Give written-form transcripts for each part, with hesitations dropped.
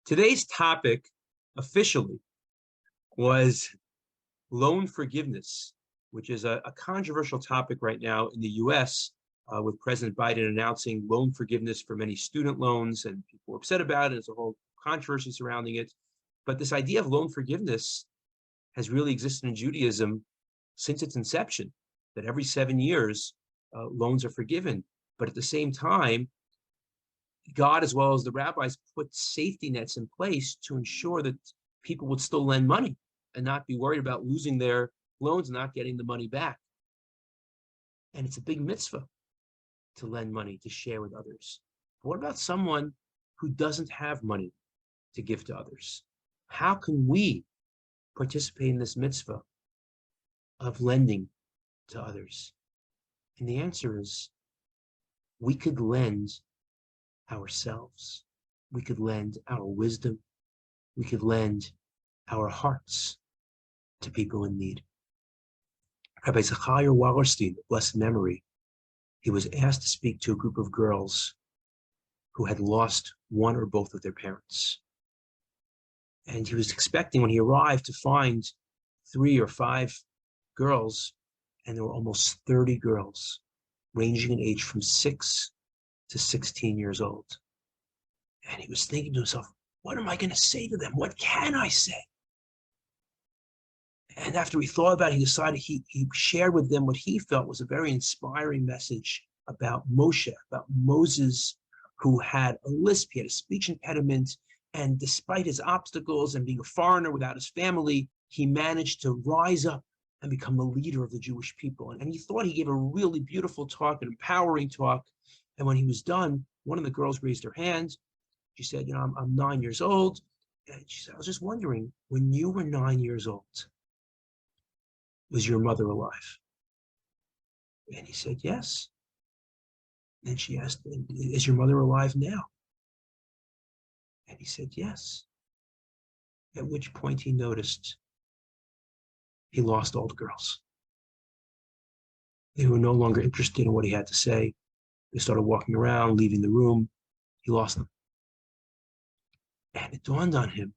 Today's topic officially was loan forgiveness, which is a controversial topic right now in the US, with President Biden announcing loan forgiveness for many student loans, and people were upset about it. There's a whole controversy surrounding it. But this idea of loan forgiveness has really existed in Judaism since its inception, that every 7 years, loans are forgiven. But at the same time, God, as well as the rabbis, put safety nets in place to ensure that people would still lend money and not be worried about losing their loans and not getting the money back. And it's a big mitzvah to lend money, to share with others. But what about someone who doesn't have money to give to others? How can we participate in this mitzvah of lending to others? And the answer is, we could lend ourselves. We could lend our wisdom. We could lend our hearts to people in need. Rabbi Zachariah Wallerstein, of blessed memory, he was asked to speak to a group of girls who had lost one or both of their parents. And he was expecting, when he arrived, to find 3 or 5 girls, and there were almost 30 girls, ranging in age from 6 to 16 years old. And he was thinking to himself, what am I going to say to them? What can I say? And after he thought about it, he decided he shared with them what he felt was a very inspiring message about Moshe, about Moses, who had a lisp, he had a speech impediment, and despite his obstacles and being a foreigner without his family, he managed to rise up and become the leader of the Jewish people. And he thought he gave a really beautiful talk, an empowering talk. And when he was done, one of the girls raised her hand. She said, I'm 9 years old. And she said, I was just wondering, when you were 9 years old, was your mother alive? And he said, yes. And she asked, is your mother alive now? And he said, yes. At which point he noticed he lost all the girls. They were no longer interested in what he had to say. They started walking around, leaving the room. He lost them. And it dawned on him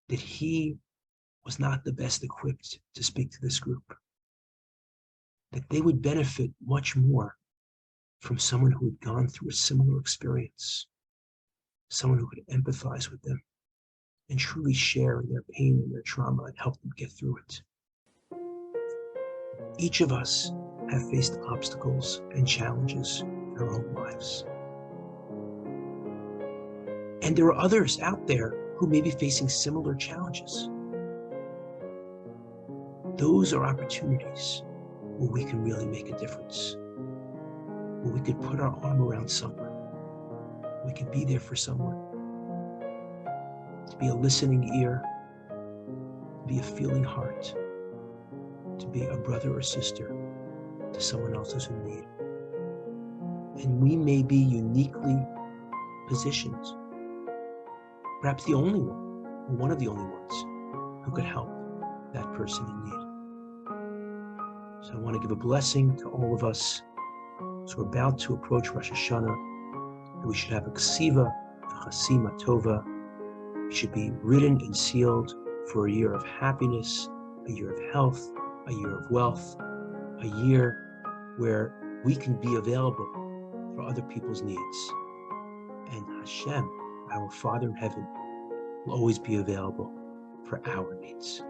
that he was not the best equipped to speak to this group, that they would benefit much more from someone who had gone through a similar experience, someone who could empathize with them and truly share in their pain and their trauma and help them get through it. Each of us have faced obstacles and challenges in our own lives. And there are others out there who may be facing similar challenges. Those are opportunities where we can really make a difference, where we could put our arm around someone. We could be there for someone, to be a listening ear, to be a feeling heart, to be a brother or sister to someone else who's in need. And we may be uniquely positioned, perhaps the only one, or one of the only ones, who could help that person in need. So I want to give a blessing to all of us. So we're about to approach Rosh Hashanah, and we should have a ksiva, a chasima tova. We should be written and sealed for a year of happiness, a year of health, a year of wealth, a year where we can be available for other people's needs. And Hashem, our Father in heaven, will always be available for our needs.